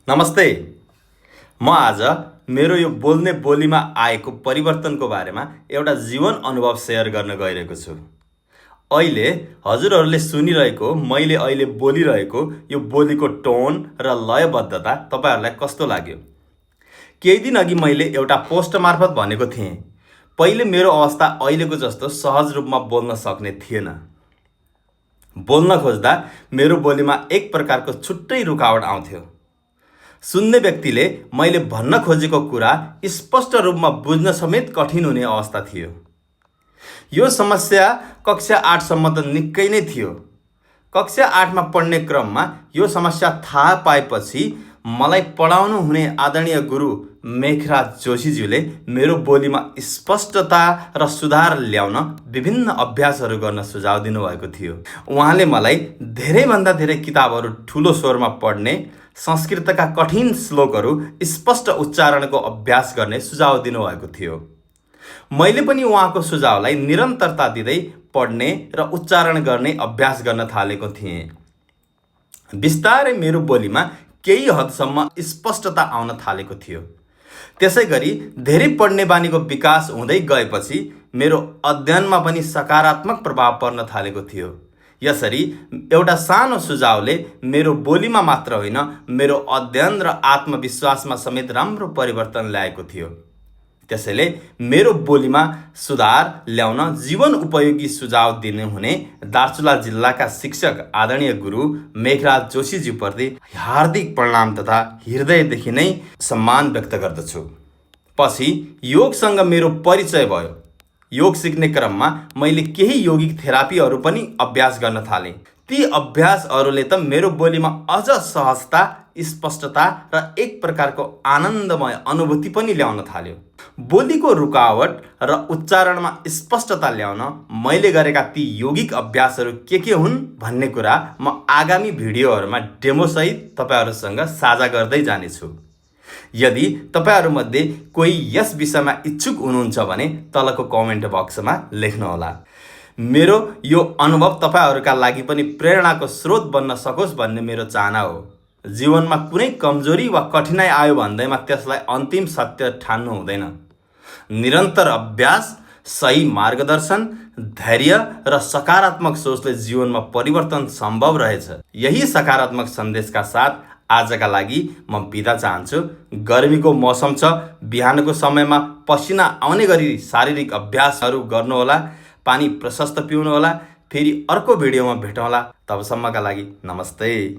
नमस्ते। म आज मेरो यो बोल्ने बोलीमा आएको परिवर्तनको बारेमा एउटा जीवन अनुभव सेयर गर्न गइरहेको छु। अहिले हजुरहरूले सुनिरहेको मैले अहिले बोलिरहेको यो बोलीको टोन र लयबद्धता तपाईहरूलाई कस्तो लाग्यो? केही दिन अघि मैले एउटा पोस्ट मार्फत भनेको थिएँ, पहिले मेरो अवस्था अहिलेको जस्तो सहज रूपमा बोल्न सक्ने थिएन। बोल्न खोज्दा मेरो बोलीमा एक प्रकारको छुट्टै रुकावट आउँथ्यो। सुन्ने व्यक्तिले मैले भन्न खोजेको कुरा स्पष्ट रूपमा बुझ्न समेत कठिन हुने अवस्था थियो। यो समस्या कक्षा 8 सम्म त निकै नै थियो। कक्षा 8 मा पढ्ने क्रममा यो समस्या थाहा पाएपछि मलाई पढाउनु हुने आदरणीय गुरु मेघराज जोशीज्यूले मेरो बोलीमा स्पष्टता र सुधार ल्याउन विभिन्न अभ्यासहरू गर्न सुझाव दिनुभएको थियो। उहाँले मलाई धेरैभन्दा धेरै किताबहरू ठुलो स्वरमा पढ्ने, संस्कृतका कठिन श्लोकहरू स्पष्ट उच्चारणको अभ्यास गर्ने सुझाव दिनुभएको थियो। मैले पनि उहाँको सुझावलाई निरन्तरता दिँदै पढ्ने र उच्चारण गर्ने अभ्यास गर्न थालेको थिएँ। बिस्तारै मेरो बोलीमा केही हदसम्म स्पष्टता आउन थालेको थियो। त्यसैगरी धेरै पढ्ने बानीको विकास हुँदै गएपछि मेरो अध्ययनमा पनि सकारात्मक प्रभाव पर्न थालेको थियो। यसरी एउटा सानो सुझावले मेरो बोलीमा मात्र होइन, मेरो अध्ययन र आत्मविश्वासमा समेत राम्रो परिवर्तन ल्याएको थियो। त्यसैले मेरो बोलीमा सुधार ल्याउन जीवन उपयोगी सुझाव दिनुहुने दार्चुला जिल्लाका शिक्षक आदरणीय गुरु मेघराज जोशीज्यूप्रति हार्दिक प्रणाम तथा हृदयदेखि नै सम्मान व्यक्त गर्दछु। पछि योगसँग मेरो परिचय भयो। योग सिक्ने क्रममा मैले केही योगिक थेरापीहरू पनि अभ्यास गर्न थालेँ। ती अभ्यासहरूले त मेरो बोलीमा अझ सहजता, स्पष्टता र एक प्रकारको आनन्दमय अनुभूति पनि ल्याउन थाल्यो। बोलीको रुकावट र उच्चारणमा स्पष्टता ल्याउन मैले गरेका ती योगिक अभ्यासहरू के हुन् भन्ने कुरा म आगामी भिडियोहरूमा डेमोसहित तपाईहरूसँग साझा गर्दै जानेछु। यदि तपाईहरूमध्ये कोही यस विषयमा इच्छुक हुनुहुन्छ भने तलको कमेन्ट बक्समा लेख्नुहोला। मेरो यो अनुभव तपाईहरूका लागि पनि प्रेरणाको स्रोत बन्न सकोस् भन्ने मेरो चाहना हो। जीवनमा कुनै कमजोरी वा कठिनाइ आयो भन्दैमा त्यसलाई अन्तिम सत्य ठान्नु हुँदैन। निरन्तर अभ्यास, सही मार्गदर्शन, धैर्य र सकारात्मक सोचले जीवनमा परिवर्तन सम्भव रहेछ। यही सकारात्मक सन्देशका साथ आजका लागि म बिदा चाहन्छु। गर्मीको मौसम छ, बिहानको समयमा पसिना आउने गरी शारीरिक अभ्यासहरू गर्नुहोला, पानी प्रशस्त पिउनुहोला। फेरि अर्को भिडियोमा भेटौँला। तबसम्मका लागि नमस्ते।